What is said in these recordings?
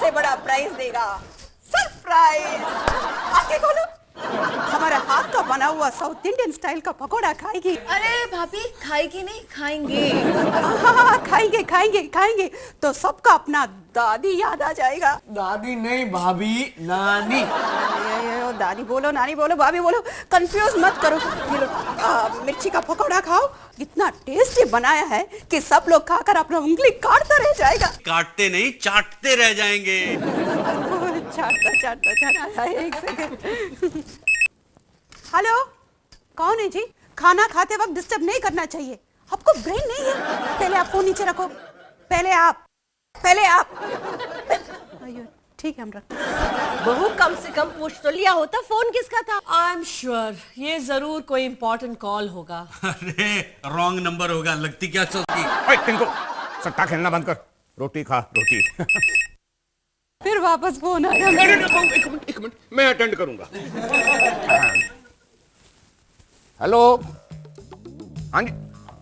सबसे बड़ा प्राइज देगा। सरप्राइज। आगे खोलो। हमारे हाथ का बना हुआ साउथ इंडियन स्टाइल का पकोड़ा खाएगी। अरे भाभी, खाएगी नहीं, खाएंगे। हाँ, खाएंगे खाएंगे खाएंगे तो सबका अपना दादी याद आ जाएगा। दादी नहीं भाभी, नानी। दादी बोलो, नानी बोलो, भाभी बोलो, कंफ्यूज मत करो। ये लो, मिर्ची का पकौड़ा खाओ। इतना टेस्टी बनाया है कि सब लोग खाकर अपना उंगली काटता रह जाएगा। काटते नहीं, चाटते रह जाएंगे। चाटता चाटता चाटता। एक सेकंड। हेलो, कौन है जी? खाना खाते वक्त डिस्टर्ब नहीं करना चाहिए। आपको ब्रेन नहीं है? पहले आप फोन नीचे रखो। पहले आप। ठीक है, हम रखते हैं। बहू, कम से कम पूछ तो लिया होता फोन किसका था। आई एम श्योर ये जरूर कोई इम्पोर्टेंट कॉल होगा। अरे रॉन्ग नंबर होगा, लगती क्या सोचती। ओए टिंकू, सट्टा खेलना बंद कर, रोटी खा रोटी। फिर वापस फोन आया। एक मिनट, मैं अटेंड करूंगा। हेलो, हाँ जी।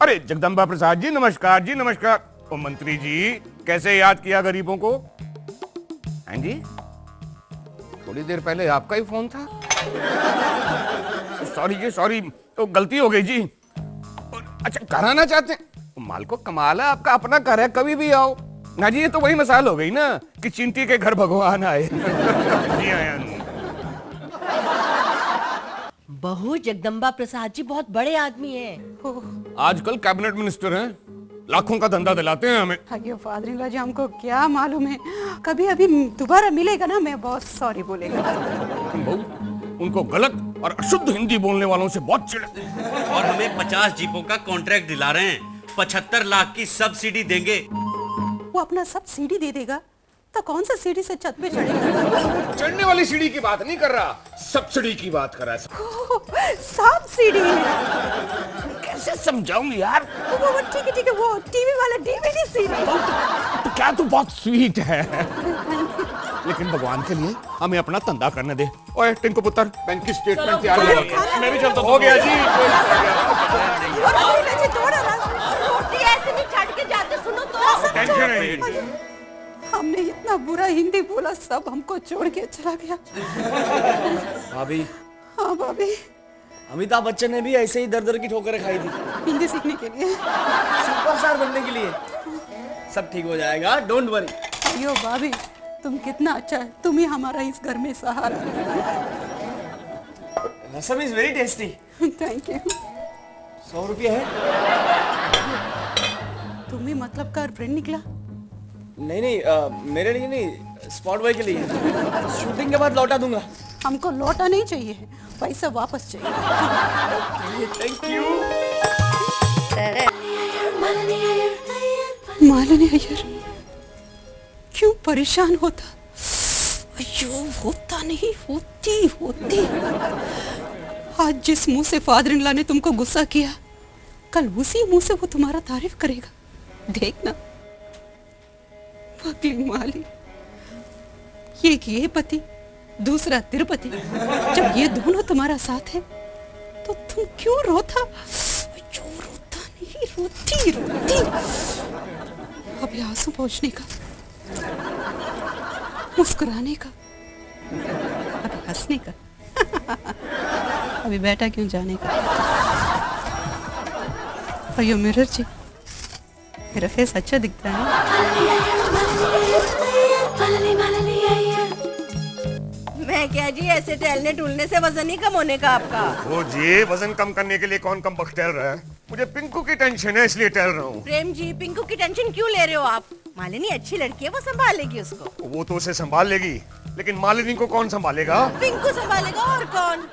अरे जगदम्बा प्रसाद जी, नमस्कार जी, नमस्कार। ओ मंत्री जी, कैसे याद किया गरीबों को? हाँ जी, थोड़ी देर पहले आपका ही फोन था। सॉरी जी, सॉरी, तो गलती हो गई जी। अच्छा, घर आना चाहते हैं? माल को कमाल है, आपका अपना घर है, कभी भी आओ ना जी। ये तो वही मिसाल हो गई ना कि चिंटी के घर भगवान आए। जी आया। बहू, जगदम्बा प्रसाद जी बहुत बड़े आदमी हैं। आजकल कैबिनेट मिनिस्टर हैं, लाखों का धंधा दिलाते हैं हमें। अरे फादर इन लॉ जी, हमको क्या मालूम है। कभी अभी दोबारा मिलेगा ना, मैं बहुत सॉरी बोलेगा। लेकिन बहू, उनको गलत और अशुद्ध हिंदी बोलने वालों से बहुत चिढ़। और हमें 50 जीपों का कॉन्ट्रैक्ट दिला रहे हैं। 75 लाख की सब्सिडी देंगे। वो अपना सब सीढ़ी दे देगा तो कौन सा सीढ़ी से छत पे चढ़ेगा? चढ़ने वाली सीढ़ी की बात नहीं कर रहा, सब्सिडी की बात कर रहा है। सब सीढ़ी। कैसे समझाऊं यार? वो ठीक है, वो टीवी वाला डीवीडी सीढ़ी। तो क्या तू बहुत स्वीट है। लेकिन भगवान के लिए हमें अपना धंधा करने दे। ओए टिंकू पुत्र, बैंक की स्टेटमेंट तैयार है। मैं भी चलता हूं। हो गया जी। रोटी ऐसे नहीं छाट के जाते, सुनो तो। टेंशन नहीं। हमने इतना बुरा हिंदी बोला, सब हमको छोड़ के चला गया। भाभी, हाँ भाभी, अमिताभ बच्चन ने भी ऐसे ही दर दर की ठोकरें खाई थी, हिंदी सीखने के लिए, सुपरस्टार बनने के लिए। सब ठीक हो जाएगा, डोंट वरी। अयो भाभी, तुम कितना अच्छा है, तुम ही हमारा इस घर में सहारा। Rasam is very tasty. Thank you. 100 रुपये है। तुम ही मतलब का फ्रेंड निकला? नहीं, मेरे लिए नहीं, स्पॉट बॉय के लिए। शूटिंग के बाद लौटा दूंगा। हमको लौटा नहीं चाहिए, पैसा वापस चाहिए। Thank you. मालिनी अय्यर क्यों परेशान होता? अयो, होता नहीं, होती। आज जिस मुंह से फादर इन लॉ ने तुमको गुस्सा किया, कल उसी मुंह से वो तुम्हारा तारीफ करेगा। देखना। पगली माली, एक ये पति, दूसरा तिरुपति। जब ये दोनों तुम्हारा साथ है तो तुम क्यों रोता? जो रोता नहीं, रोती। अभी आंसू पोंछने का, मुस्कुराने का, अभी हंसने का, अभी बेटा क्यों जाने का। और यो मिरर जी, मेरा फेस अच्छा दिखता है ना? मैं क्या जी, ऐसे टहलने टूलने से वजन नहीं कम होने का आपका। वो जी, वजन कम करने के लिए कौन कम वक्त टहल रहा है? मुझे पिंकू की टेंशन है, इसलिए टहल रहा हूँ। प्रेम जी, पिंकू की टेंशन क्यों ले रहे हो आप? मालिनी अच्छी लड़की है, वो संभालेगी उसको। वो तो उसे संभाल लेगी, लेकिन मालिनी को कौन संभालेगा? पिंकू संभालेगा, और कौन?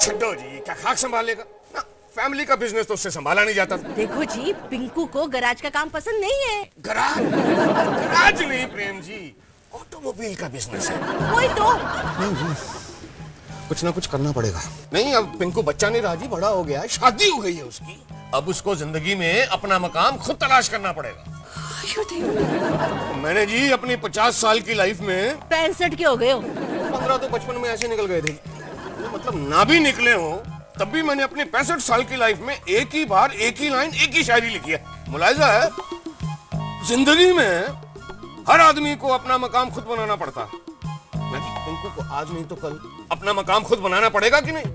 छड्डो जी, क्या खाक संभालेगा? ना, फैमिली का बिजनेस तो उससे संभाला नहीं जाता। देखो जी, पिंकू को गराज का काम पसंद नहीं है। गराज नहीं प्रेम जी, ऑटोमोबाइल का बिजनेस है। वही तो। कुछ ना कुछ करना पड़ेगा। नहीं, अब पिंकू बच्चा नहीं रहा जी, बड़ा हो गया है, शादी हो गई है उसकी। अब उसको जिंदगी में अपना मकाम खुद तलाश करना पड़ेगा। मैंने जी अपनी 50 साल की लाइफ में 65 के हो गए हो। 15 तो बचपन में ऐसे निकल गए थे, मतलब ना भी निकले हो तब भी मैंने अपनी 65 साल की लाइफ में एक ही बार, एक ही लाइन, एक ही शायरी लिखी है। मुलाहिजा है, जिंदगी में हर आदमी को अपना मकाम खुद बनाना पड़ता है। नहीं, पिंकू को आज नहीं तो कल अपना मकाम खुद बनाना पड़ेगा कि नहीं?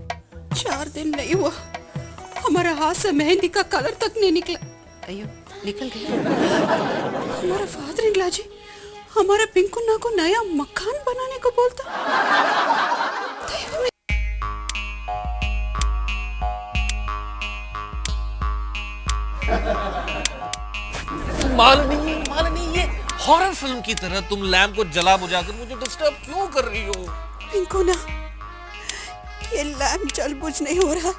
4 दिन नहीं हुआ, हमारे हाथ से मेहंदी का कलर तक नहीं निकला। अयो, निकल गया। हमारा फादर इन लॉ जी हमारे पिंकू ना को नया मकान बनाने को बोलता। मालिनी, मालिनी, ये हॉरर फिल्म की तरह तुम लैम्प को जला बुझाकर मुझे डिस्टर्ब क्यों कर रही हो? पिंकू ना, ये लैम्प जल बुझ नहीं हो रहा,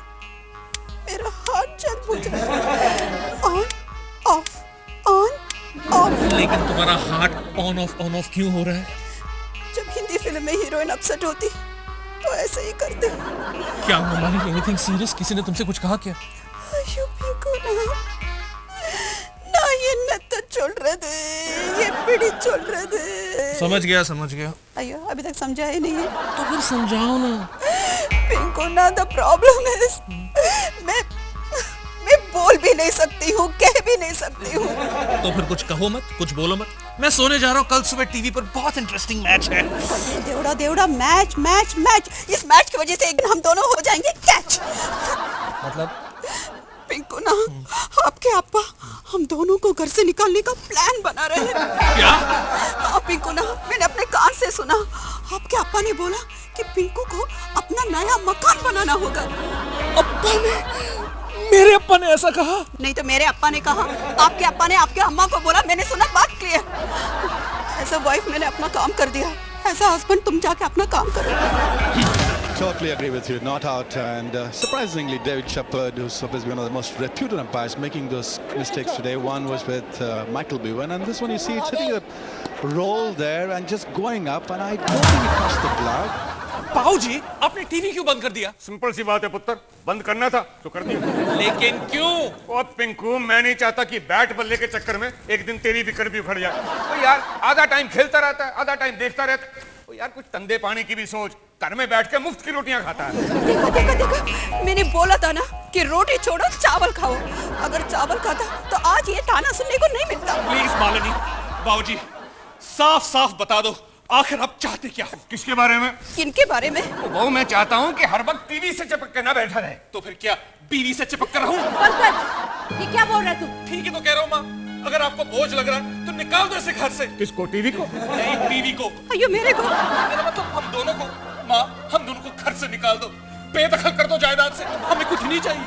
मेरा हाथ जल बुझ रहा है। On off on off. लेकिन तुम्हारा हार्ट ऑन ऑफ क्यों हो रहा है? जब हिंदी फिल्म में हीरोइन अपसेट होती तो ऐसे ही करते। क्या हुआ मालिनी? Anything serious? किसी ने तुमसे कुछ कहा क्या? अयो पिंकू ना ये नत्ता चल रहे थे, ये पीढ़ी चल रहे थे। समझ गया। अयो अभी तक समझा ही नहीं है। तो फिर समझाओ ना। पिंकू ना द प्रॉब्लम इज मैं बोल भी नहीं सकती हूँ, कह भी नहीं सकती हूँ। तो फिर कुछ कहो मत, कुछ बोलो मत। मैं सोने जा रहा हूँ, कल सुबह टीवी पर बहुत इंटरेस्टिंग मैच है। देवड़ा मैच। इस मैच की वजह से एक दिन हम दोनों हो जाएंगे कैच। मतलब? पिंकू ना, आपके अप्पा हम दोनों को घर से निकालने का प्लान बना रहे हैं। क्या? हाँ पिंकू ना, मैंने अपने कान से सुना, आपके अप्पा ने बोला कि पिंकू को अपना नया मकान बनाना होगा। अप्पा ने? मेरे अप्पा ने ऐसा कहा? नहीं तो मेरे अप्पा ने कहा, आपके अप्पा ने आपके अम्मा को बोला, मैंने सुना, बात क्लियर। ऐसा वाइफ मैंने अपना काम कर दिया, ऐसा हस्बैंड तुम जाके अपना काम करो। Totally agree with you. Not out, and surprisingly, David Shepherd, who's supposed to be one of the most reputed umpires, making those mistakes today. One was with Michael Bewan, and this one you see it's hitting a roll there and just going up, and I don't think it touched the glove. पाऊ जी, आपने TV क्यों बंद कर दिया? Simple सी बात है पुत्र, बंद करना था तो कर दिया। लेकिन क्यों? ओ पिंकू, मैं नहीं चाहता कि बैट बल्ले के चक्कर में एक दिन तेरी विकेट भी उखड़ जाए। तो यार आधा टाइम खेलता रहता है, आधा टाइम देखता रहता है। तो यार कुछ तंदे पानी की भी सोच, घर में बैठ के मुफ्त की रोटियां खाता है। देखो, मैंने बोला था ना कि रोटी छोड़ो चावल खाओ। अगर चावल खाता तो आज ये ताना सुनने को नहीं मिलता। प्लीज मालिनी, बाबूजी, साफ बता दो, आखिर आप चाहते क्या हो? किसके बारे में? किनके बारे में? वो मैं चाहता हूँ कि हर वक्त टीवी से चिपक के ना बैठा रहे। तो फिर क्या बीवी से चिपक कर रहूं? पंकज, ये क्या बोल रहा है तू? ठीक ही तो कह रहा हूँ माँ। अगर आपको बोझ लग रहा है तो निकाल दो इसे घर से। किसको? टीवी को? नहीं, टीवी को। अयो मेरे को। मेरा मतलब हम दोनों को। माँ, हम दोनों को घर से निकाल दो, बेदखल कर दो जायदाद से, हमें कुछ नहीं चाहिए।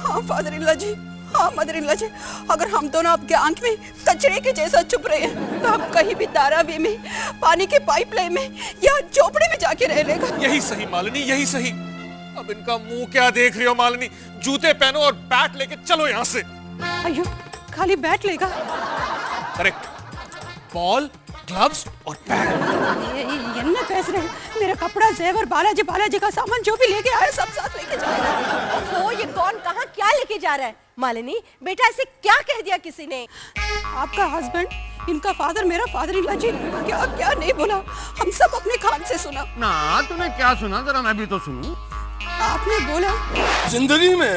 हाँ फादर इन लॉ जी, हाँ मदर इन लॉ जी, अगर हम दोनों आपके आंख में कचरे के जैसा छुप रहे हैं तो हम कहीं भी धारावी में, पानी के पाइपलाइन में या झोपड़े में जाके रह लेगा। यही सही मालिनी, यही सही। अब इनका मुंह क्या देख रही हो मालिनी? जूते पहनो और बैट लेके चलो यहाँ से। अयो, खाली बैट लेगा? करेक्ट, बॉल, ग्लव्स और बैट। ये पैसे मेरा कपड़ा, जेवर, बालाजी का सामान जो भी लेके आए सब साथ लेके जाएगा। ओहो, ये कौन कहाँ क्या लेके जा रहा है? मालिनी बेटा, ऐसे क्या कह दिया किसी ने? आपका हस्बैंड, इनका फादर, मेरा फादर इन लॉ जी क्या क्या नहीं बोला, हम सब अपने कान से सुना। ना तूने क्या सुना, जरा मैं भी तो सुनूं। आपने बोला जिंदगी में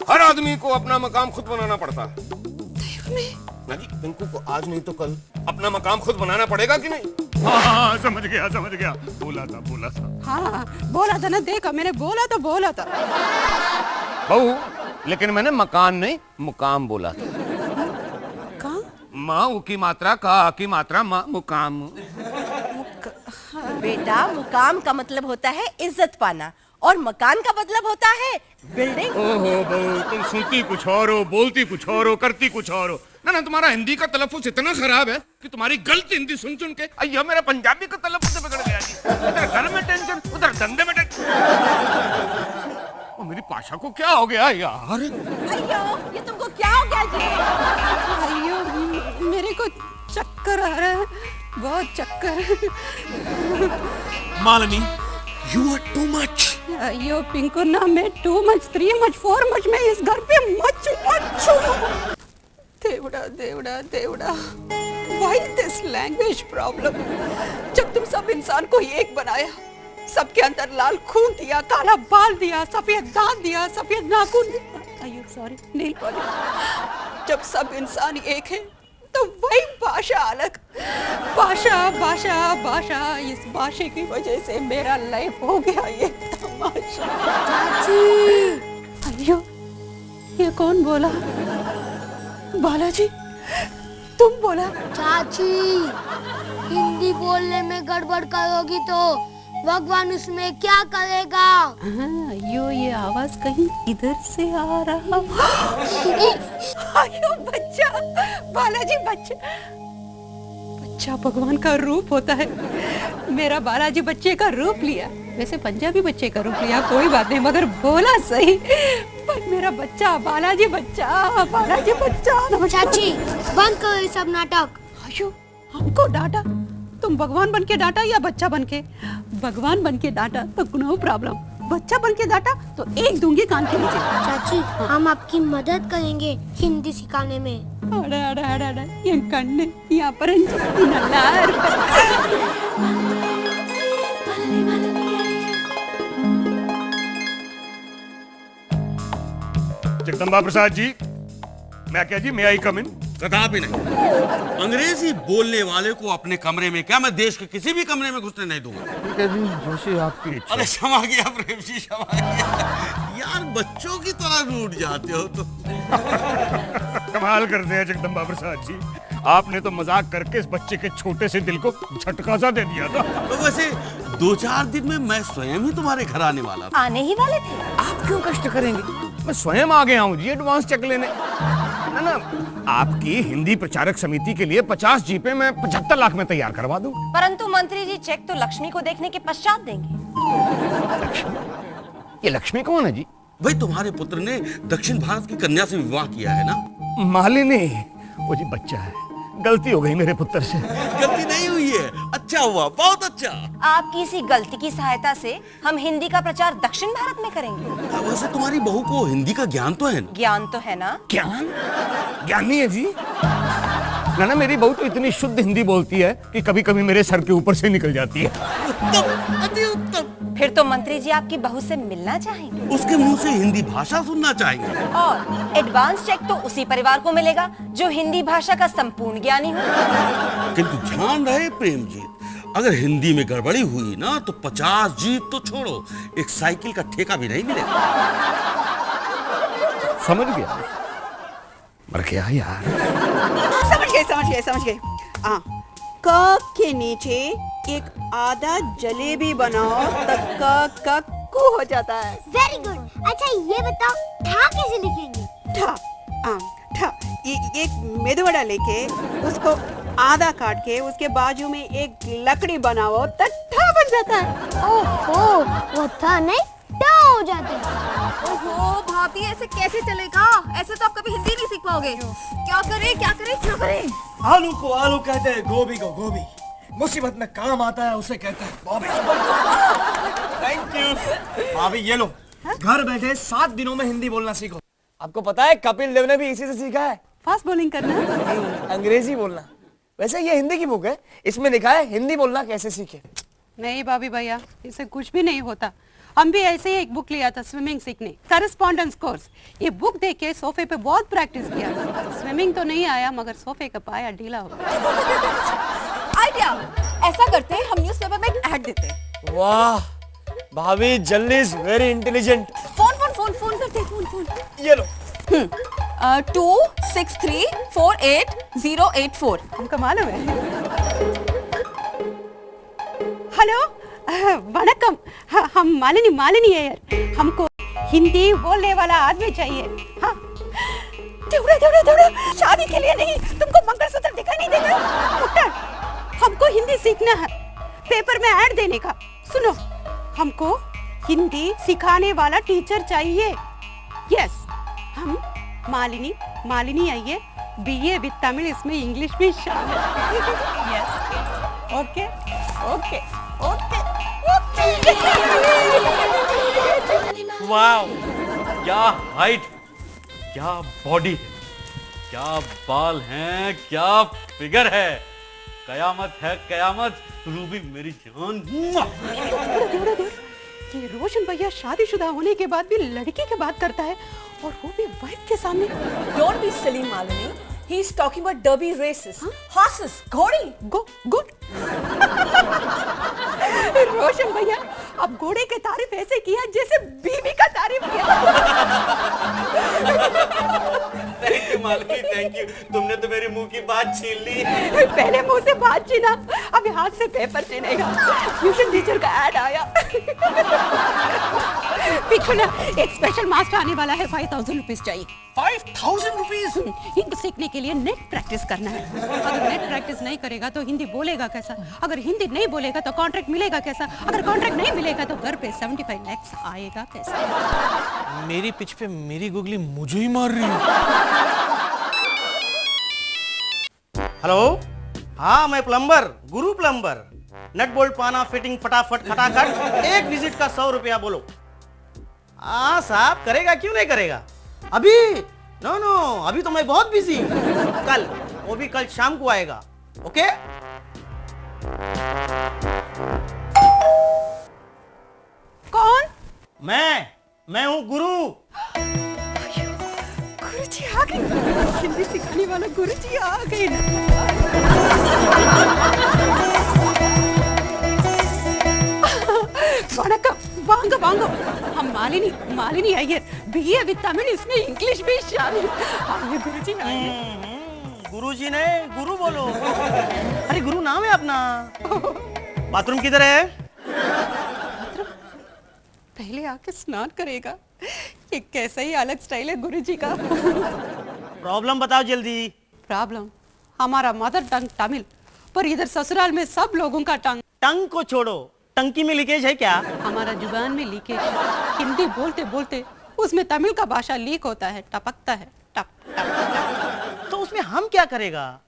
हर आदमी को अपना मकाम खुद बनाना पड़ता है। नहीं, पिंकू को आज नहीं तो कल अपना मकाम खुद बनाना पड़ेगा कि नहीं? हाँ, समझ गया। बोला था। हाँ बोला था ना, देखा मैंने बोला था। बहू, लेकिन मैंने मकान नहीं मुकाम बोला था। कहाँ? माँ ऊ की मात्रा, का की मात्रा, माँ मुकाम। बेटा, मुकाम का मतलब होता है इज्जत पाना और मकान का मतलब होता है बिल्डिंग। ओहो बहू, तुम सुनती कुछ और हो, बोलती कुछ और हो, करती कुछ और हो। ना तुम्हारा हिंदी का तलफ्फुज़ इतना खराब है कि तुम्हारी गलत हिंदी सुन के अय्या मेरा पंजाबी का तलफ्फुज़ बिगड़ गया जी। इधर घर में टेंशन, उधर धंधे में टेंशन। मेरी पाशा को क्या हो गया यार? अयो, ये तुमको क्या हो गया जी? अयो मेरे को चक्कर आ रहा है, बहुत चक्कर। Malini, you are too much. अयो पिंकू ना, मैं टू मच, 3 मच, 4 मच, मैं इस घर पे मच हूँ। Devda Why this language problem? जब तुम सब इंसान को एक बनाया, सबके अंदर लाल खून दिया, काला बाल दिया, सफेद दांत दिया, सफेद नाखून दिया, अयो सॉरी नेल पॉलिश, जब सब इंसान एक है तो वही भाषा अलग। भाषा भाषा भाषा, इस भाषा की वजह से मेरा लाइफ हो गया ये तमाशा। अयो, ये कौन बोला? बालाजी, तुम बोला? चाची, हिंदी बोलने में गड़बड़ करोगी तो भगवान उसमें क्या करेगा? अयो, ये आवाज कहीं इधर से आ रहा। अयो बच्चा, बालाजी बच्चा, बच्चा भगवान का रूप होता है। मेरा बालाजी बच्चे का रूप लिया, वैसे पंजाबी बच्चे का रूप लिया, कोई बात नहीं, मगर बोला सही। पर मेरा बच्चा बालाजी बच्चा, बालाजी बच्चा। चाची, बंद करो ये सब नाटक। अयो, हमको डांटा? तुम भगवान बन के डांटा या बच्चा बन के? भगवान बन के डांटा तो नो प्रॉब्लम, बच्चा बन के डांटा तो एक दूंगी कान के नीचे। चाची, हम आपकी मदद करेंगे हिंदी सिखाने में। अरे अरे अरे अरे, ये कन्ने यहाँ पर नल्लार। जगदम्बा प्रसाद जी, मैं क्या जी, मैं आई कम इन? कदापि नहीं। अंग्रेजी बोलने वाले को अपने कमरे में क्या मैं देश के किसी भी कमरे में घुसने नहीं दूंगा। ठीक है जी, जोशी आपकी इच्छा। अरे क्षमा किया प्रेम जी, क्षमा किया। यार बच्चों की तरह रूठ जाते हो तो। कमाल करते हैं जगदम्बा प्रसाद जी, आपने तो मजाक करके इस बच्चे के छोटे से दिल को झटका सा दे दिया था। तो वैसे 2-4 दिन में मैं स्वयं ही तुम्हारे घर आने वाला था। आने ही वाले थे? आप क्यों कष्ट करेंगे, मैं स्वयं आ गया हूँ जी एडवांस चेक लेने। ना, आपकी हिंदी प्रचारक समिति के लिए 50 जीपे मैं 75 लाख में तैयार करवा दूं। परंतु मंत्री जी चेक तो लक्ष्मी को देखने के पश्चात देंगे। ये लक्ष्मी कौन है जी? भाई तुम्हारे पुत्र ने दक्षिण भारत की कन्या से विवाह किया है ना? मालिनी, वो जी बच्चा है, गलती हो गई मेरे पुत्र से। गलती नहीं हुई है, अच्छा हुआ, बहुत अच्छा। आपकी इसी गलती की सहायता से हम हिंदी का प्रचार दक्षिण भारत में करेंगे। वैसे तुम्हारी बहू को हिंदी का ज्ञान तो है ना? ज्ञान तो है ना? ज्ञान? ज्ञान नहीं है जी। ना, मेरी बहू तो इतनी शुद्ध हिंदी बोलती है कि कभी कभी मेरे सर के ऊपर से निकल जाती है। उत्तम, अति उत्तम। फिर तो मंत्री जी आपकी बहू से मिलना चाहेंगे, उसके मुंह से हिंदी भाषा सुनना चाहेंगे। और एडवांस चेक तो उसी परिवार को मिलेगा जो हिंदी भाषा का संपूर्ण ज्ञानी हो। किंतु ध्यान रहे प्रेम जी, अगर हिंदी में गड़बड़ी हुई ना तो 50 जीत तो छोड़ो, एक साइकिल का ठेका भी नहीं मिलेगा। समझ गया? मर गया यार। समझ गए। क के नीचे एक आधा जलेबी बनाओ तो क कू हो जाता है। Very good. अच्छा ये बताओ, ठा कैसे लिखेंगे? ठा एक मेदू वड़ा लेके उसको आधा काट के उसके बाजू में एक लकड़ी बनाओ तो ठा बन जाता है। ओहो, वो था नहीं, टा हो जाता है। ओहो भाभी, ऐसे कैसे चलेगा? ऐसे तो आप कभी हिंदी नहीं सीख पाओगे। क्या करें? आलू को आलू कहते हैं, गोभी को गोभी, मुसीबत में काम आता है उसे कहते हैं बॉबी। थैंक यू भाभी, ये लो, घर बैठे 7 दिनों में हिंदी बोलना सीखो। आपको पता है कपिल देव ने भी इसी से सीखा है। फास्ट बॉलिंग करना, अंग्रेजी बोलना। वैसे ये हिंदी की बुक है, इसमें लिखा है हिंदी बोलना कैसे सीखे। नहीं भाभी भैया, इससे कुछ भी नहीं होता। हम भी ऐसे ही एक बुक लिया था स्विमिंग सीखने, करस्पॉन्डेंस कोर्स। ये बुक देख के सोफे पे बहुत प्रैक्टिस किया, स्विमिंग तो नहीं आया मगर सोफे का पाया ढीला हो गया। आइडिया, ऐसा करते हैं, हम न्यूज़पेपर में एक ऐड देते हैं। वाह भाभी, जल्दी इज वेरी इंटेलिजेंट। फोन करते हैं, फोन। ये लो। 26348 हमको मालूम है। हेलो, वणकम, हम मालिनी है यार, हमको हिंदी बोलने वाला आदमी चाहिए। हाँ, दौड़ा, शादी के लिए नहीं, तुमको मंगलसूत्र दिखाई नहीं देगा? पुट्टर, हमको हिंदी सीखना है, पेपर में ऐड देने का। सुनो, हमको हिंदी सिखाने वाला टीचर चाहिए। यस, हम मालिनी आइए, BA विद तमिल, इसमें इंग्लिश भी शामिल। Yes, okay. वाह, क्या हाइट, क्या बॉडी, क्या बाल हैं, क्या फिगर है। कयामत है कयामत। रूबी मेरी जान। ये रोशन भैया शादीशुदा होने के बाद भी लड़की की बात करता है, और वो भी वाइफ के सामने। Don't be silly Malini, He is talking about derby races. Horses, घोड़ी. गुड रोशन भैया, अब घोड़े की तारीफ ऐसे किया जैसे बीवी का तारीफ किया। Thank you Malvi, thank you. तुमने तो मेरे मुंह की बात छीन ली। पहले मुंह से बात छीना, अभी हाथ से पेपर छीनेगा। ट्यूशन टीचर का ऐड आया। पिंकू ना, एक स्पेशल मास्टर आने वाला है, 5000 रुपीज चाहिए। 5000 रुपीज? हिंदी सीखने के लिए नेट प्रैक्टिस करना है। अगर नेट प्रैक्टिस नहीं करेगा तो हिंदी बोलेगा कैसा? अगर हिंदी नहीं बोलेगा तो कॉन्ट्रैक्ट मिलेगा कैसा? अगर कॉन्ट्रैक्ट नहीं मिलेगा तो घर पे 75 लाख आएगा कैसा? मेरी पिच पे मेरी गुगली मुझे ही मार रही है। हेलो, हाँ मैं प्लम्बर, गुरु प्लम्बर। नट बोल्ट पाना फिटिंग फटाफट खटाखट, एक विजिट का 100 रुपया बोलो। हाँ साहब, करेगा क्यों नहीं करेगा? अभी नो, अभी तो मैं बहुत बिजी हूँ। कल, वो भी कल शाम को आएगा। ओके? कौन? मैं हूँ गुरु। गुरुजी आ गए। हिंदी सिखाने वाला गुरुजी आ गए। वणक्कम, वांग वांग। हम मालिनी अय्यर, बीए विद तमिल, इसमें इंग्लिश भी शामिल। आइए गुरुजी, आइए। गुरुजी ने गुरु बोलो। अरे गुरु नाम है अपना। बाथरूम किधर है? पहले आके स्नान करेगा। ये कैसा ही अलग स्टाइल है गुरुजी का। प्रॉब्लम बताओ जल्दी। प्रॉब्लम, हमारा मदर टंग तमिल, पर इधर ससुराल में सब लोगों का टंग को छोड़ो, टंकी में लीकेज है क्या? हमारा जुबान में लीकेज। हिंदी बोलते बोलते उसमें तमिल का भाषा लीक होता है, टपकता है, टप टप। तो उसमें हम क्या करेगा?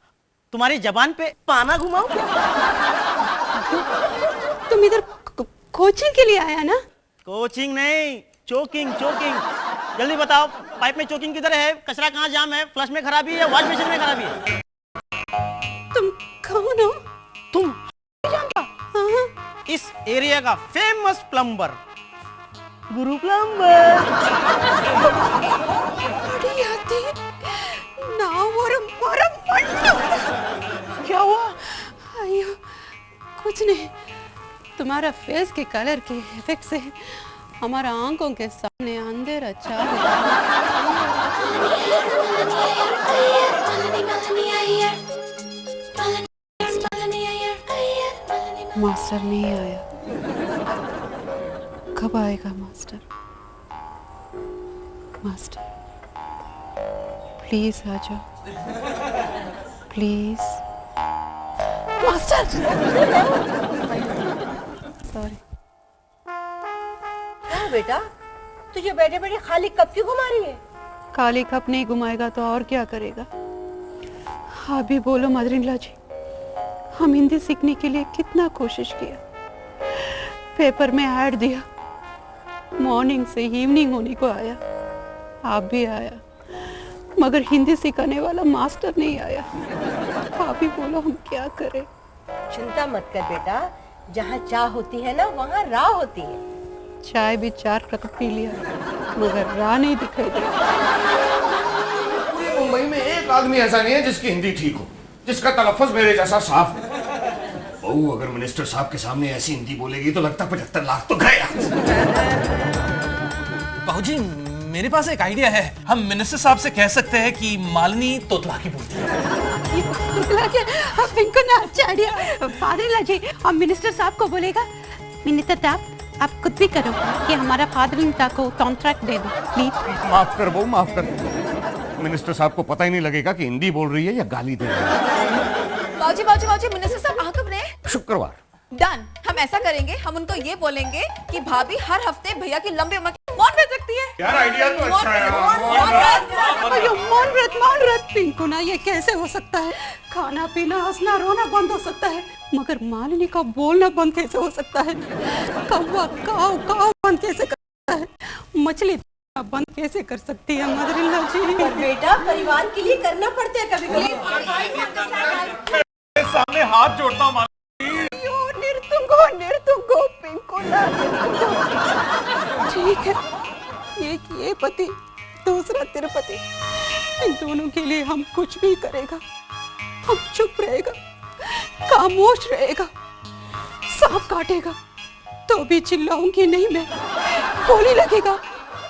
तुम्हारी जबान पे पाना घुमाओ? तुम इधर कोचिंग के लिए आया ना? कोचिंग नहीं, चोकिंग। जल्दी बताओ, पाइप में चोकिंग किधर है? कचरा कहाँ जाम है? फ्लश में खराबी है, वॉश बेसिन में खराबी है? तुम कौन हो? तुम जानता? हाँ। इस एरिया का फेमस प्लम्बर, गुरु प्लम्बर। क्या हुआ? अयो, कुछ नहीं। तुम्हारा फेस के कलर के इफेक्ट से हमारा आंखों के सामने अंधेरा छा मास्टर नहीं आया। कब आएगा मास्टर? मास्टर प्लीज आ जाओ, प्लीज। Master sorry. क्या बेटा, तुझे बैठे बैठे खाली कप क्यों घुमा रही है? खाली कप नहीं घुमाएगा तो और क्या करेगा? आप भी बोलो मदर-इन-लॉ जी, हम हिंदी सीखने के लिए कितना कोशिश किया, पेपर में ऐड दिया, मॉर्निंग से इवनिंग होने को आया, आप भी आया, मगर हिंदी सिखाने वाला मास्टर नहीं आया। आप ही बोलो हम क्या करें? चिंता मत कर बेटा, जहाँ चाह होती है ना वहाँ राह होती है। चाय भी 4 कप पी लिया, मगर राह नहीं दिखाई दी। पूरी मुंबई में एक आदमी ऐसा नहीं है जिसकी हिंदी ठीक हो, जिसका तलफ़्फ़ुज़ मेरे जैसा साफ है। बहू अगर मिनिस्टर साहब के सामने ऐसी हिंदी बोलेगी तो लगता 75 लाख तो गए। बहू जी, मेरे पास एक आइडिया है। हम मिनिस्टर साहब से कह सकते हैं कि मालिनी तोतला की बोलती है। अच्छा आइडिया। फादर जी, हम मिनिस्टर साहब को बोलेगा, मिनिस्टर साहब आप खुद भी करो कि हमारा फादर को कॉन्ट्रैक्ट दे दो प्लीज। माफ कर बहू, माफ कर। मिनिस्टर साहब को पता ही नहीं लगेगा कि हिंदी बोल रही है या गाली दे रही है। बाजी मिनिस्टर साहब आ कब रहे? शुक्रवार। डन, हम ऐसा करेंगे, हम उनको ये बोलेंगे कि भाभी हर हफ्ते भैया की लंबी उम्र की मौन भेज सकती है। यार आइडिया तो अच्छा है। मौन व्रत पिंकू ना, ये कैसे हो सकता है? खाना पीना हंसना रोना बंद हो सकता है, मगर मालिनी का बोलना बंद कैसे हो सकता है? कौवा काव काव बंद कैसे कर सकता है? मछली बंद कैसे कर सकती है मदर-इन-लॉ जी? पर बेटा परिवार के लिए करना पड़ता है कभी कभी। सामने हाथ जोड़ता हूँ। निर्तुंगो पिंकू ना, ठीक है, एक ये पति दूसरा तिरुपति, दोनों के लिए हम कुछ भी करेगा, हम चुप रहेगा, खामोश रहेगा, सांप काटेगा तो भी चिल्लाऊंगी नहीं मैं, गोली लगेगा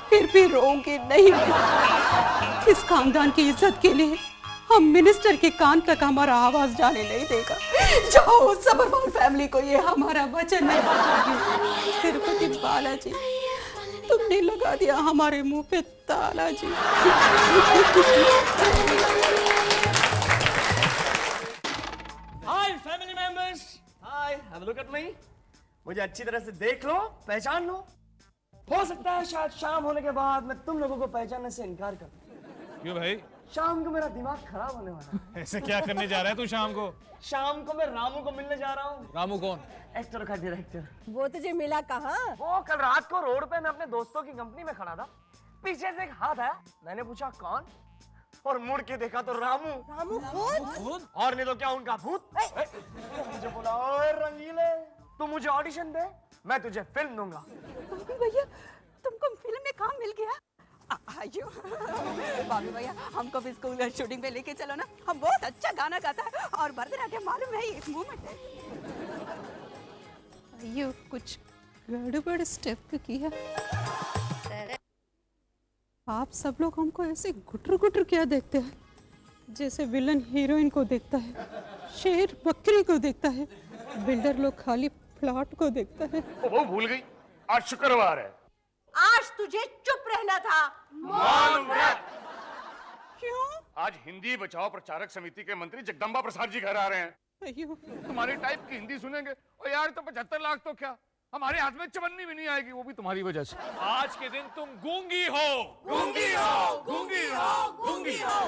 फिर भी रोऊंगी नहीं मैं। इस खानदान की इज्जत के लिए हम मिनिस्टर के कान तक हमारा आवाज जाने नहीं देगा। जाओ सबरवाल फैमिली को ये हमारा वचन है। तिरुपति बालाजी, तुमने लगा दिया हमारे मुंह पे ताला जी। Hi family members, hi, have a look at me. मुझे अच्छी तरह से देख लो, पहचान लो। हो सकता है शायद शाम होने के बाद मैं तुम लोगों को पहचानने से इनकार कर दूं। क्यों भाई? शाम को मेरा दिमाग खराब होने वाला है। ऐसे क्या करने जा रहा है तू शाम को? शाम को मैं रामू को मिलने जा रहा हूँ। रामू कौन? एक्टर का डायरेक्टर। वो तुझे मिला कहाँ? वो कल रात को रोड पे मैं अपने दोस्तों की कंपनी में खड़ा था, पीछे से एक हाथ आया, मैंने पूछा कौन, और मुड़ के देखा तो रामू। रामू खुद? और नहीं तो क्या उनका भूत। मुझे बोला, ओए रंगीले, तू मुझे ऑडिशन दे, मैं तुझे फिल्म दूंगा। भैया तुमको फिल्म में काम मिल गया? आयो बाबी भैया, हमको भी स्कूल शूटिंग पे लेके चलो ना, हम बहुत अच्छा गाना गाता है और भरतनाट्यम मालूम है, एक मूवमेंट है। आयो कुछ गड़बड़ स्टेप किया। आप सब लोग हमको ऐसे गुटर गुटर क्या देखते हैं, जैसे विलन हीरोइन को देखता है, शेर बकरी को देखता है, बिल्डर लोग खाली प्लॉट को देखता है। वो भूल गई, आज शुक्रवार है। आज तुझे चुप रहना था। मौन व्रत। क्यों? आज हिंदी बचाओ प्रचारक समिति के मंत्री जगदम्बा प्रसाद जी घर आ रहे हैं। अयो तुम्हारी टाइप की हिंदी सुनेंगे, और यार तो 75 लाख तो क्या, हमारे हाथ में चवन्नी भी नहीं आएगी, वो भी तुम्हारी वजह से। आज के दिन तुम गूंगी हो, गूंगी हो, गूंगी हो, गूंगी हो।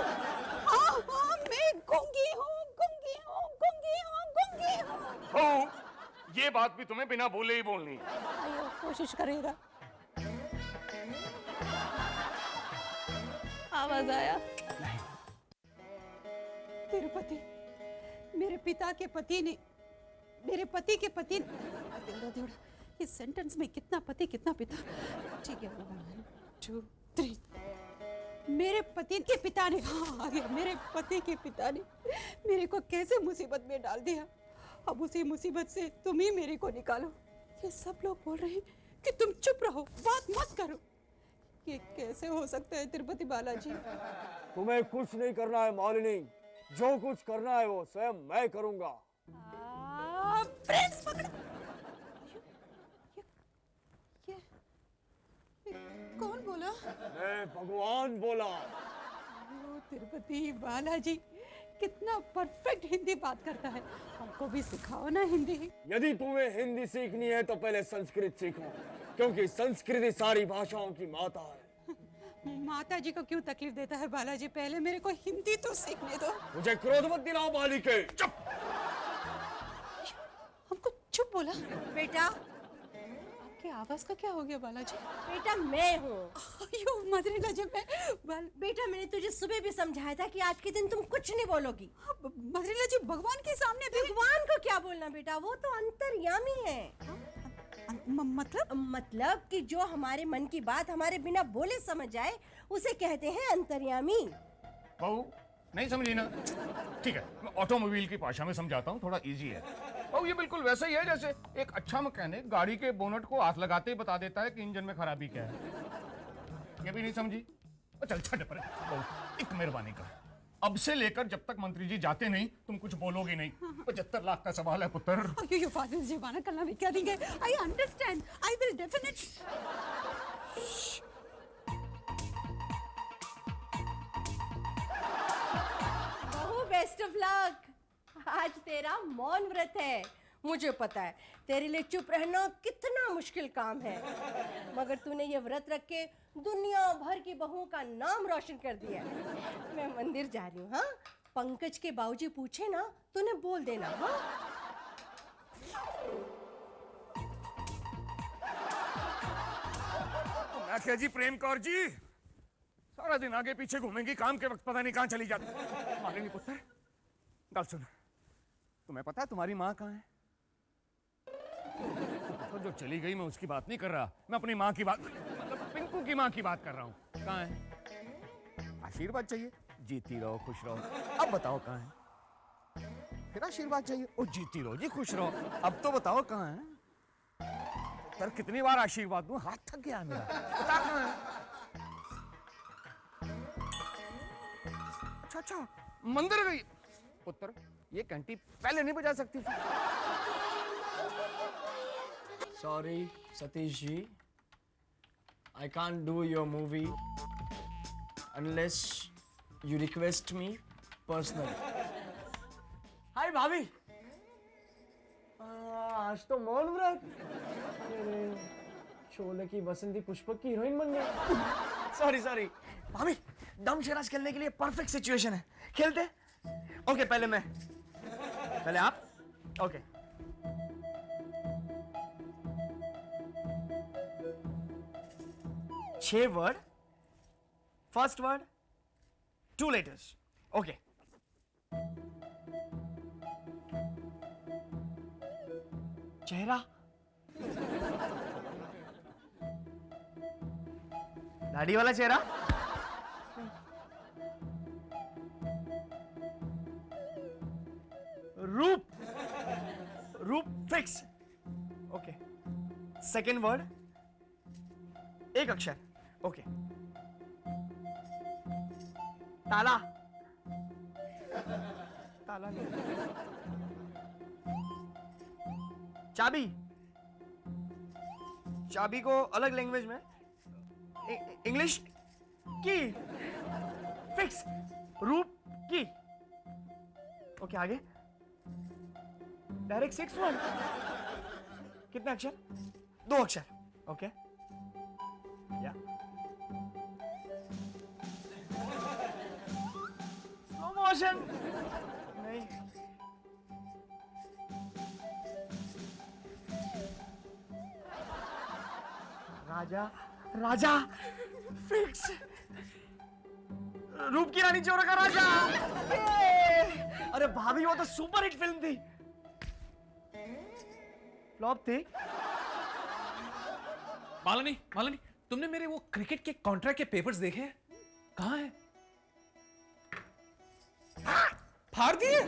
हाँ हाँ मैं गूंगी हूँ, गूंगी हूँ, गूंगी हूँ, गूंगी हूँ। हो, ये बात भी तुम्हें बिना बोले ही बोलनी है। आयो कोशिश करेगा। आवाज आया? तिरुपति, मेरे पिता के पति ने, मेरे पति के पति ने, इस सेंटेंस में कितना पति कितना पिता, ठीक है, 1 2 3। मेरे पति के पिता ने, हाँ आ गया, मेरे पति के पिता ने मेरे को कैसे मुसीबत में डाल दिया। अब उसी मुसीबत से तुम ही मेरे को निकालो। ये सब लोग बोल रहे हैं कि तुम चुप रहो, बात मत करो। ये कैसे हो सकता है तिरुपति बालाजी? तुम्हें कुछ नहीं करना है मालिनी, जो कुछ करना है वो स्वयं मैं करूंगा। प्रिंस पकड़। ये कौन बोला? मैं भगवान बोला। तिरुपति बालाजी कितना परफेक्ट हिंदी बात करता है, हमको भी सिखाओ ना हिंदी। यदि तुम्हें हिंदी सीखनी है तो पहले संस्कृत सीखो, क्योंकि संस्कृत सारी भाषाओं की माता है। माता जी को क्यों तकलीफ देता है बालाजी, पहले मेरे को हिंदी तो सीखने दो। मुझे क्रोध मत दिलाओ बालिके। चुप। हमको चुप बोला। बेटा, आपकी आवाज का क्या हो गया बालाजी? बेटा मैं हूँ। अयो मदरिला, जब मैं बेटा मैंने तुझे सुबह भी समझाया था कि आज के दिन तुम कुछ नहीं बोलोगी। मदरिला जी, भगवान के सामने भी भगवान को क्या बोलना बेटा, वो तो अंतर्यामी है। मतलब कि जो हमारे मन की बात हमारे बिना बोले समझ जाए, उसे कहते हैं अंतर्यामी। बहू नहीं समझी ना? ठीक है, मैं ऑटोमोबाइल की भाषा में समझाता हूँ, थोड़ा इजी है। बहू ये बिल्कुल वैसा ही है जैसे एक अच्छा मैकेनिक गाड़ी के बोनट को हाथ लगाते ही बता देता है कि इंजन में खराबी क्या है। ये भी नहीं समझी? चल छट पर एक मेहरबानी कर, अब से लेकर जब तक मंत्री जी जाते नहीं तुम कुछ बोलोगी नहीं। 75 लाख का सवाल है पुत्र। अयो फादर जी, माना करना भी क्या देंगे? I understand, I will definitely. बहू बेस्ट ऑफ लक, आज तेरा मौन व्रत है। मुझे पता है तेरे लिए चुप रहना कितना मुश्किल काम है, मगर तूने ये व्रत रख के दुनिया भर की बहुओं का नाम रोशन कर दिया है। मैं मंदिर जा रही हूँ, हाँ? पंकज के बाबूजी पूछे ना तूने बोल देना, हाँ? क्या जी प्रेम कौर जी, सारा दिन आगे पीछे घूमेंगी, काम के वक्त पता नहीं कहाँ चली जाती। मानेंगी पुत्र, गल सुन, तुम्हें पता है तुम्हारी माँ कहाँ है? तो जो चली गई मैं उसकी बात नहीं कर रहा, मैं अपनी माँ की बात, मतलब पिंकू की माँ की बात कर रहा हूँ। कहाँ है? आशीर्वाद चाहिए, जीती रहो, खुश रहो। अब बताओ कहाँ है? फिर आशीर्वाद चाहिए। ओ जीती रहो जी, खुश रहो। अब तो बताओ कहाँ है? सर कितनी बार आशीर्वाद दूं, हाथ थक गया मेरा। बता कहाँ है? अच्छा अच्छा, मंदिर गई। पुत्र, ये घंटी पहले नहीं बजा सकती थी। Sorry Satish ji, I can't do your movie unless you request me personally. हाय भाभी, आज तो मौन व्रत। शोले की बसंती पुष्पक की हीरोइन बन गई। सॉरी सॉरी भाभी, दम शराज खेलने के लिए परफेक्ट सिचुएशन है। खेलते? ओके, पहले मैं, पहले आप। ओके। छह word, first word 2 letters. Okay. चेहरा, दाढ़ी वाला चेहरा, रूप, रूप फिक्स। ओके। सेकेंड वर्ड, एक अक्षर। ओके। ताला, ताला नहीं। चाबी, चाबी को अलग लैंग्वेज में इंग्लिश की, फिक्स। रूप की। ओके, आगे। Direct 6 word. कितने अक्षर? 2 अक्षर। ओके। या स्लो मोशन नहीं। राजा, राजा फिक्स। रूप की रानी चोरों का राजा। अरे भाभी, वो तो सुपर हिट फिल्म थी। फ्लॉप थी। मालिनी, मालिनी, तुमने मेरे वो क्रिकेट के कॉन्ट्रैक्ट के पेपर्स देखे हैं? कहाँ है? फाड़ दिए?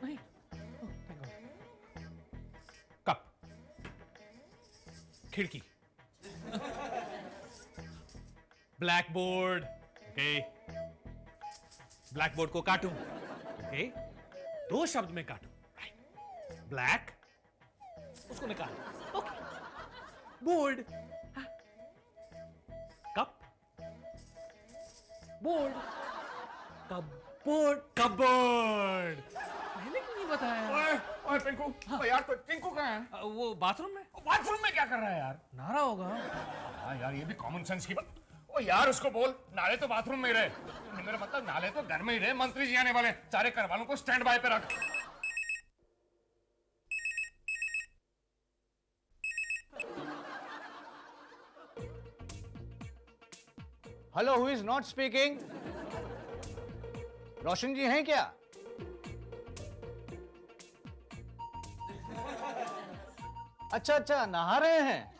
नहीं। कप, खिड़की, black board. Okay, black board को काटूं। ओके, 2 शब्द में काटूं। राइट, ब्लैक, उसको निकाल। Okay, board, cup, board, cupboard, cupboard. मैंने क्यों नहीं बताया? ओए टिंकू, ओए यार, तो टिंकू कहाँ है? वो बाथरूम में। बाथरूम में क्या कर रहा है यार? नहा रहा होगा। हाँ यार, ये भी कॉमन सेंस की बात। ओ यार, उसको बोल नाले तो बाथरूम में ही रहे। मेरा मतलब नाले तो घर में ही रहे। मंत्री जी आने वाले, सारे घर वालों को स्टैंड बाय पे रख। Hello, who is not speaking? Roshan ji हैं क्या? अच्छा अच्छा, नहा रहे हैं।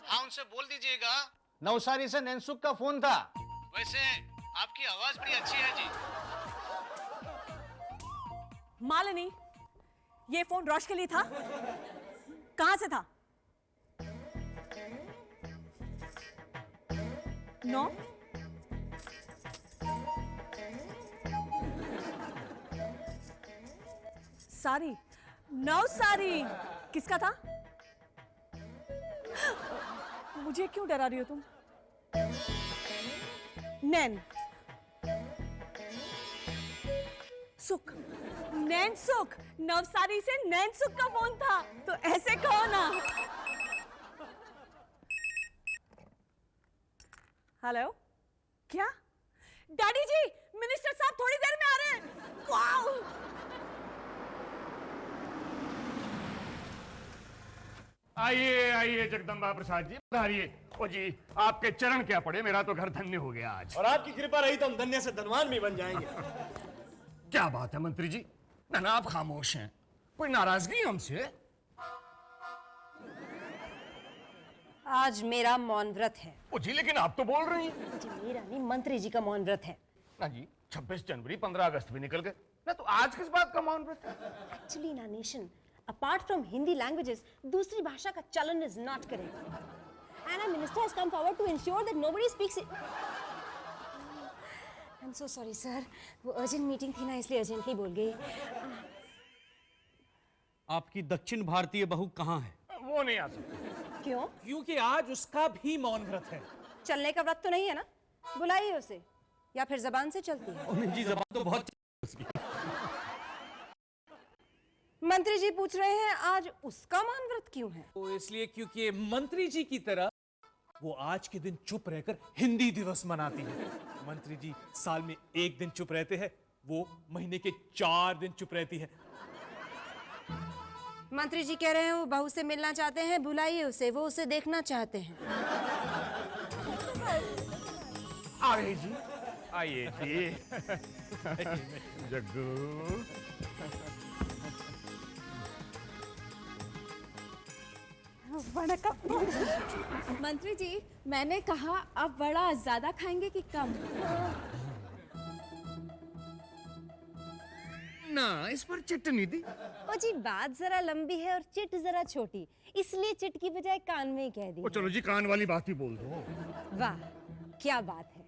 हाँ, उनसे बोल दीजिएगा नवसारी से नैनसुख का फोन था। वैसे आपकी आवाज बड़ी अच्छी है जी। मालिनी, ये फोन रोश के लिए था? कहां से था? 9? सारी, नवसारी किसका था? मुझे क्यों डरा रही हो तुम? नैन सुख, नैन सुख, नवसारी से नैन सुख का फोन था, तो ऐसे कहो ना। हेलो, क्या? डैडी जी, मिनिस्टर साहब थोड़ी देर में आ रहे हैं। वाओ! आइए आइए जगदम्बा प्रसाद जी, पधारिए। ओ जी, आपके चरण क्या पड़े, मेरा तो घर धन्य हो गया आज। और आपकी कृपा रही तो हम धन्य से धनवान भी बन जाएंगे। क्या बात है मंत्री जी, ना आप खामोश हैं। कोई नाराजगी हमसे? आज मेरा मौन व्रत है। ओ जी, लेकिन आप तो बोल रही हैं। जी मेरा नहीं, मंत्री जी का मौन व्रत है। ना जी, 26 जनवरी 15 अगस्त भी निकल गए ना, तो आज किस बात का मौन व्रत है? एक्चुअली ना nation, apart from Hindi languages, दूसरी भाषा का चलन is not correct and a minister has come forward to ensure that nobody speaks it. I am so sorry sir, वो अर्जेंट मीटिंग थी ना, इसलिए अर्जेंटली बोल गई। आपकी दक्षिण भारतीय बहू कहाँ है? वो नहीं आ सकती। क्यों? क्योंकि आज उसका भी मौन व्रत है। चलने का व्रत तो नहीं है ना? बुलाइए उसे, या फिर जबान से चलती है? नहीं जी, जबान तो बहुत उसकी। मंत्री जी पूछ रहे हैं आज उसका मौन व्रत क्यों है? वो इसलिए क्योंकि मंत्री जी की तरह वो आज के दिन चुप रहकर हिंदी दिवस मनाती है। मंत्री जी साल में 1 दिन चुप रहते हैं, वो महीने के 4 दिन चुप रहती है। मंत्री जी कह रहे हैं वो बहू से मिलना चाहते हैं, बुलाइए उसे, वो उसे देखना चाहते हैं। आइए जी, आइए जी। जग्गू। मंत्री जी, मैंने कहा आप बड़ा ज्यादा खाएंगे कि कम? ना, इस पर चिट नहीं थी। ओ जी, बात जरा लंबी है और चिट जरा छोटी, इसलिए चिट की बजाय कान में ही कह दी। ओ चलो जी, कान वाली बात ही बोल दो। वाह, क्या बात है।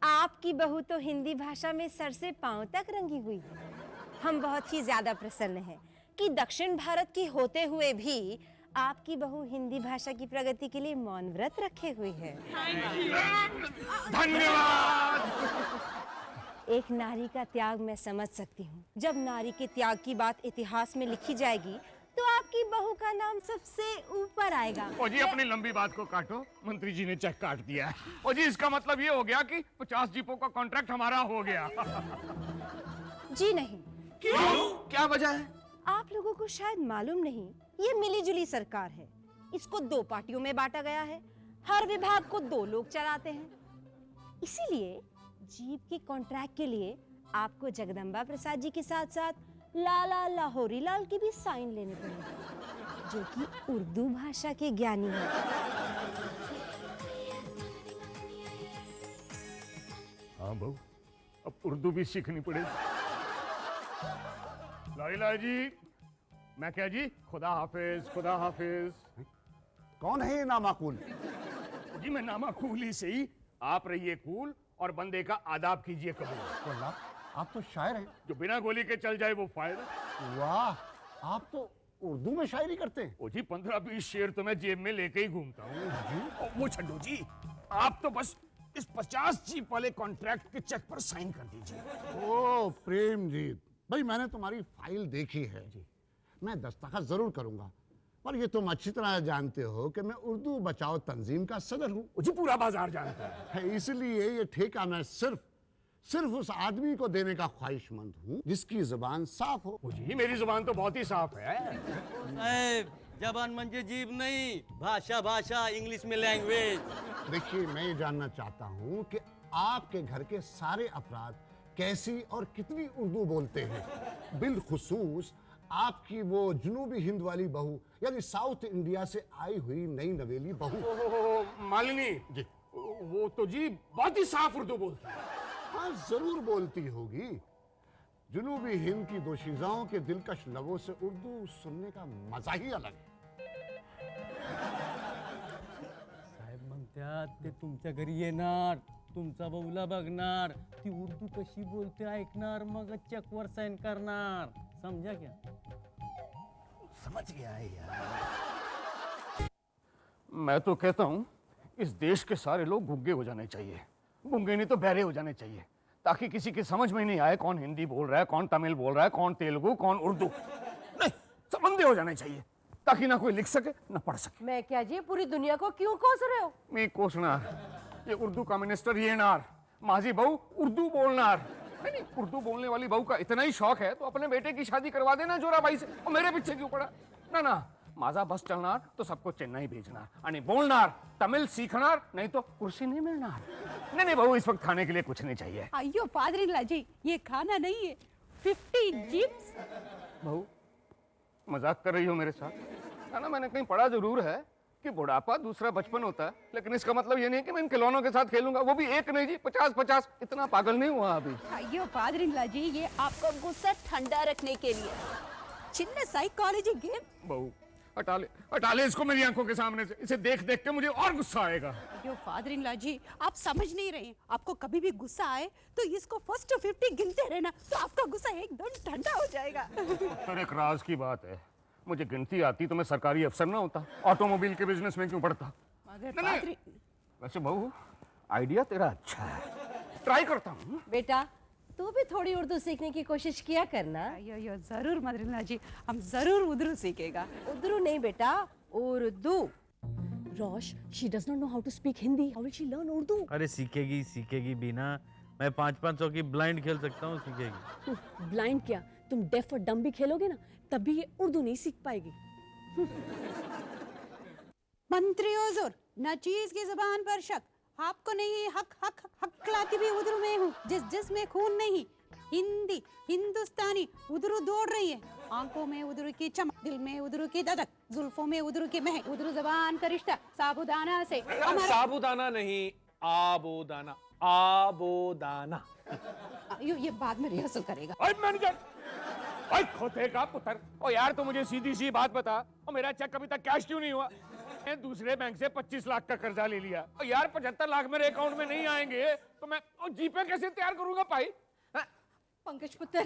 आपकी बहू तो हिंदी भाषा में सर से पांव तक रंगी हुई है। हम बहुत ही ज्यादा प्रसन्न हैं कि दक्षिण भारत की होते हुए भी आपकी बहू हिंदी भाषा की प्रगति के लिए मौन व्रत रखे हुए है। धन्यवाद। एक नारी का त्याग मैं समझ सकती हूँ। जब नारी के त्याग की बात इतिहास में लिखी जाएगी तो आपकी बहू का नाम सबसे ऊपर आएगा। ओ जी, अपनी लंबी बात को काटो। मंत्री जी ने चेक काट दिया है। ओ जी, इसका मतलब ये हो गया कि 50 जीपों का कॉन्ट्रैक्ट हमारा हो गया। जी नहीं। क्यों? क्या वजह है? आप लोगों को शायद मालूम नहीं, ये मिलीजुली सरकार है। इसको 2 पार्टियों में बांटा गया है। हर विभाग को 2 लोग चलाते हैं। इसीलिए जीप के कॉन्ट्रैक्ट के लिए आपको जगदम्बा प्रसाद जी के साथ साथ लाला लाहौरी लाल की भी साइन लेने पड़ेंगे, जो कि उर्दू भाषा के ज्ञानी हैं। हाँ बहू, अब उर्दू भी सीखनी पड़ेगी। लाइला जी, मैं क्या जी, खुदा हाफिज, खुदा हाफिज। कौन है ये नामाकूल? जी मैं नामाकूल ही सही, आप रहिए कूल और बंदे का आदाब कीजिए कबूल। वाह, आप तो शायर हैं। जो बिना गोली के चल जाए वो फायर। वाह, आप तो उर्दू में शायरी करते हैं। ओ जी, 15-20 शेर तो मैं जेब में लेके ही घूमता हूँ। वो छड्डो जी, आप तो बस इस 50 जीप वाले कॉन्ट्रैक्ट के चेक पर साइन कर दीजिए। ओ प्रेमजीत भाई, मैंने तुम्हारी फाइल देखी है जी। मैं दस्तखत जरूर करूंगा, पर ये तुम अच्छी तरह जानते हो कि मैं उर्दू बचाओ तंजीम का सदर हूँ। जी पूरा बाजार जानता है। इसलिए ये ठेका मैं सिर्फ उस आदमी को देने का ख्वाहिशमंद हूँ जिसकी जुबान साफ हो। जी मेरी जुबान तो बहुत ही साफ है। जबान मंजे जीव नहीं, भाषा भाषा, इंग्लिश में लैंग्वेज। देखिए, मैं ये जानना चाहता हूँ कि आपके घर के सारे अफराद कैसी और कितनी उर्दू बोलते हैं, बिलखुसूस आपकी वो जनूबी हिंद वाली बहू, यानी साउथ इंडिया से आई हुई नई नवेली बहू। मालिनी जी, वो तो जी बहुत ही साफ उर्दू बोलती है। हाँ, जरूर बोलती होगी। जनूबी हिंद की दोशीज़ाओं के दिलकश लबों से उर्दू सुनने का मजा ही अलग है। साहेब म्हणतात ते तुमच्या घरी येणार, तुमचा बहूला बघणार, ती उर्दू कशी बोलते ऐकणार, मग चेकवर साइन करणार। समझा क्या? समझ गया है यार। मैं तो कहता हूँ इस देश के सारे लोग गुंगे हो जाने चाहिए, गुंगे नहीं तो बहरे हो जाने चाहिए, ताकि किसी की समझ में नहीं आए कौन हिंदी बोल रहा है, कौन तमिल बोल रहा है, कौन तेलुगु, कौन उर्दू। नहीं, सब अंधे हो जाने चाहिए ताकि ना कोई लिख सके ना पढ़ सके। मैं क्या जी पूरी दुनिया को क्यों कोस रहे हो? मैं कोसना, ये उर्दू का मिनिस्टर ये नार, माजी बहू उर्दू बोलनार। नहीं, उर्दू बोलने वाली बहू का इतना ही शौक है तो अपने बेटे की शादी करवा देना जोराबाई से, और मेरे पीछे क्यों पड़ा? ना, माझा बस चलनार तो सबको चेन्नई भेजना, आणि बोलनार, तमिल सीखनार, नहीं तो कुर्सी नहीं मिलनार। नहीं बहू, इस वक्त खाने के लिए कुछ नहीं चाहिए। अयो फादर जी, ये खाना नहीं है, 50 जीप्स। बहू मजाक कर रही हो मेरे साथ? ना मैंने कहीं पढ़ा जरूर है कि बुढ़ापा दूसरा बचपन होता है, लेकिन इसका मतलब ये नहीं कि मैं इन खिलौनों के साथ खेलूंगा, वो भी एक नहीं जी 50-50। इतना पागल नहीं हुआ अभी। अయ్యో फादर-इन-लॉ जी, ये आपका गुस्सा ठंडा रखने के लिए चिन्ह साइकोलॉजी गेम। बहू हटा ले इसको मेरी आंखों के सामने से, इसे देख देख के मुझे और गुस्सा आएगा। अयो फादर-इन-लॉ जी, आप समझ नहीं रहे हैं। आपको कभी भी गुस्सा आए तो इसको फर्स्ट टू 50 गिनते रहना, तो आपका गुस्सा एकदम ठंडा हो जाएगा। तो एक राज की बात है, मुझे गिनती आती तो मैं सरकारी अफसर ना होता, ऑटोमोबाइल के बिजनेस में क्यों पड़ता। मगर वैसे बहू आइडिया तेरा अच्छा है, ट्राई करता हूँ। बेटा तू भी थोड़ी उर्दू सीखने की कोशिश किया करना। अयो जरूर मदर-इन-लॉ जी, हम जरूर उर्दू सीखेगा। उर्दू नहीं बेटा, Urdu. Rosh, she does not know how to speak Hindi. How will she learn Urdu? अरे सीखेगी बिना, मैं 5-500 की ब्लाइंड खेल सकता हूँ, सीखेगी। ब्लाइंड क्या, तुम डेफ और डम भी खेलोगे ना, तभी ये उर्दू नहीं सीख पाएगी। मंत्री हुजूर, न चीज की जुबान पर शक, आपको नहीं हक भी उधर में हूँ, जिसमें खून नहीं। हिंदी हिंदुस्तानी उधर दौड़ रही है, आंखों में उधर की चमक, दिल में उधर की धड़क, जुल्फों में उधर की महक, उधर जबान का रिश्ता साबुदाना से। साबुदाना नहीं, आबोदाना, आबोदाना। ये बाद में रिहर्सल करेगा। मैनेजर, ओए खोते का पुत्र, ओ यार तू मुझे सीधी सी बात बता, और मेरा चेक अभी तक कैश क्यों नहीं हुआ? मैं दूसरे बैंक से 25 लाख का कर्जा ले लिया, और यार 75 लाख मेरे अकाउंट में नहीं आएंगे तो मैं जीपे कैसे तैयार करूंगा भाई? पंकज पुत्र,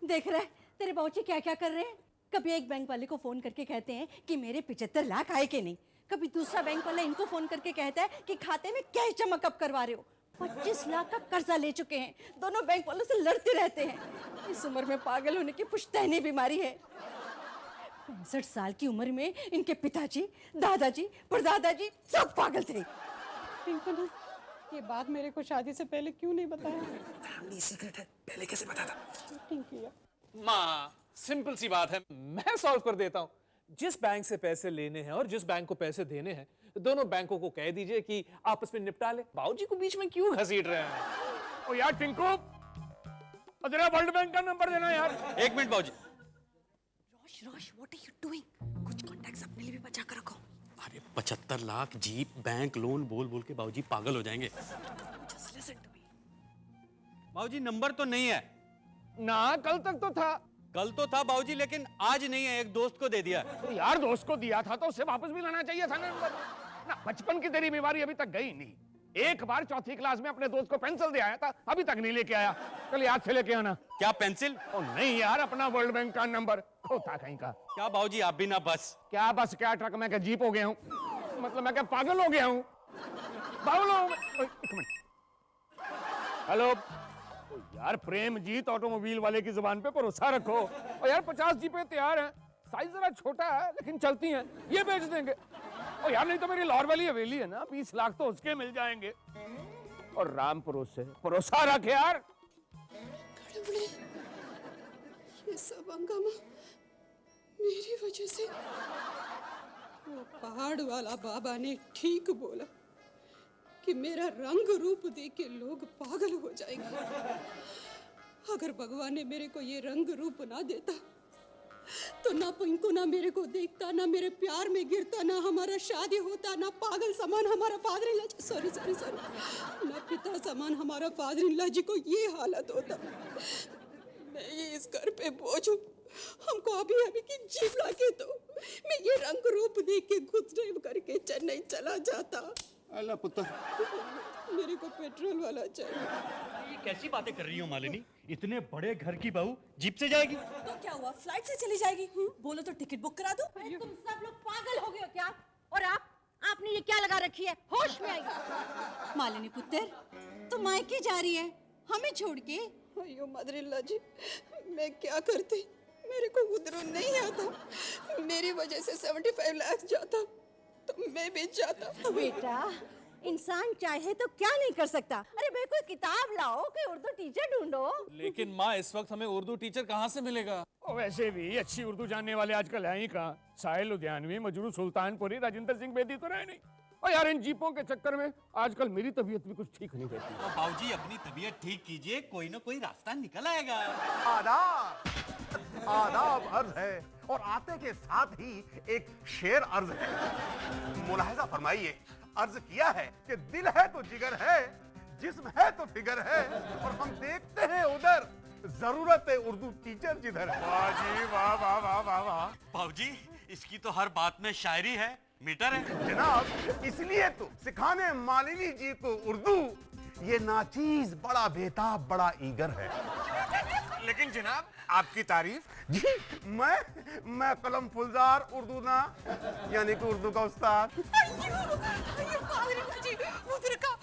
देख रहे तेरे बाबूजी क्या क्या कर रहे हैं। कभी एक बैंक वाले को फोन करके कहते हैं कि मेरे 75 लाख आए कि नहीं, कभी दूसरा बैंक वाला इनको फोन करके कहता है कि खाते में कैश जमा कब करवा रहे हो। 25 लाख का कर्जा ले चुके हैं, दोनों बैंक वालों से लड़ते रहते हैं। इस उम्र में पागल होने की पुश्तैनी बीमारी है। 65 साल की उम्र में इनके पिताजी, दादाजी, परदादाजी सब पागल थे। इनको ना ये बात मेरे को शादी से पहले क्यों नहीं बताया? फैमिली सीक्रेट है, पहले कैसे बताता? माँ, सिंपल सी बात है, मैं सॉल्व कर देता हूँ। जिस बैंक से पैसे लेने हैं और जिस बैंक को पैसे देने हैं, दोनों बैंकों को कह दीजिए कि आपस में निपटा ले। बाबूजी को बीच में क्यों घसीट रहे हैं? ओ यार टिंकू, जरा वर्ल्ड बैंक का नंबर देना यार। 1 मिनट बाबूजी। रोश, व्हाट आर यू डूइंग? कुछ कॉन्टैक्ट्स अपने लिए भी बचा कर रखो। अरे 75 लाख जीप बैंक लोन बोल बोल के बाबूजी पागल हो जाएंगे। Just listen to me. बाबूजी नंबर तो नहीं है ना, कल तक तो था। कल तो था बाबूजी, लेकिन आज नहीं है, एक दोस्त को दे दिया। तो यार दोस्त को दिया था तो उसे वापस भी लाना चाहिए था ना नंबर। ना, बचपन की तेरी बीमारी अभी तक गई नहीं। एक बार चौथी क्लास में अपने दोस्त को पेंसिल दे आया था, अभी तक नहीं लेके आया। कल याद से लेके आना। क्या पेंसिल? ओ नहीं यार, अपना वर्ल्ड बैंक का नंबर होता कहीं का। क्या बाबूजी आप भी ना बस? क्या बस क्या ट्रक में क्या जीप हो गया हूँ? मतलब मैं क्या पागल हो गया हूँ? पागल हो गया? एक मिनट। हेलो यार, प्रेमजीत ऑटोमोबाइल वाले की जुबान पे भरोसा रखो। और यार 50 जीपें तैयार हैं, साइज जरा छोटा है लेकिन चलती हैं, ये बेच देंगे। और यार नहीं तो मेरी लाहौर वाली हवेली है ना, 20 लाख तो उसके मिल जाएंगे। और रामपुर से भरोसा रख यार। ये सब हंगामा मेरी वजह से। वो पहाड़ वाला बाबा ने ठीक बोला कि मेरा रंग रूप देख के लोग पागल हो जाएंगे। अगर भगवान ने मेरे को ये रंग रूप ना देता तो ना इनको ना मेरे को देखता, ना मेरे प्यार में गिरता, ना हमारा शादी होता, ना पागल समान हमारा फादर इन लॉ, सॉरी ना पिता समान हमारा फादर इन लॉ जी को ये हालत होता। मैं ये इस घर पे बोझ हूँ, हमको अभी की जीप लाके दो, मैं ये रंग रूप देख के खुद ड्राइव करके चेन्नई चला जाता। अल्लाह पुत्र, मेरे को पेट्रोल वाला चाहिए। ये कैसी बातें कर रही हो मालिनी? इतने बड़े घर की बहू जीप से जाएगी? तो क्या हुआ, फ्लाइट से चली जाएगी? बोलो तो टिकट बुक करा दो। तुम सब लोग पागल हो गए हो क्या? और आपने ये क्या लगा रखी है? होश में आएगी। मालिनी पुत्र, तुम मायके जा रही है हमें छोड़ के? अयो मदर इन लॉ जी, मैं क्या करती, मेरे को उधर नहीं आता। मेरी वजह से 75 लाख जाता तो मैं भी जाता। बेटा, इंसान चाहे तो क्या नहीं कर सकता। अरे भाई कोई किताब लाओ, कोई उर्दू टीचर ढूंढो। लेकिन माँ, इस वक्त हमें उर्दू टीचर कहाँ से मिलेगा? वैसे भी अच्छी उर्दू जानने वाले आजकल हैं ही कहाँ। साहिल लुधियानवी, मजरू सुल्तानपुरी, राजेंद्र सिंह बेदी तो रहे नहीं। और यार इन जीपों के चक्कर में आजकल मेरी तबीयत भी कुछ ठीक नहीं रहती। तो बाबूजी अपनी तबीयत ठीक कीजिए, कोई ना कोई रास्ता निकल आएगा। आदाब आदाब अर्ज है और आते के साथ ही एक शेर अर्ज है। मुलाहिजा फरमाइए, अर्ज किया है कि दिल है तो जिगर है, जिस्म है तो फिगर है, और हम देखते हैं उधर जरूरत है उर्दू टीचर जिधर है। वाह जी वाह वाह वाह वाह वाह। बाबूजी, इसकी तो हर बात में शायरी है, मीटर है। जनाब, इसलिए तो सिखाने मालिनी जी को उर्दू ये नाचीज बड़ा बेताब बड़ा ईगर है। लेकिन जनाब, आपकी तारीफ जी, मैं कलम फुलजार उर्दू ना, यानी कि उर्दू का उस्ताद। ये फादरिंगा जी, मुद्रिका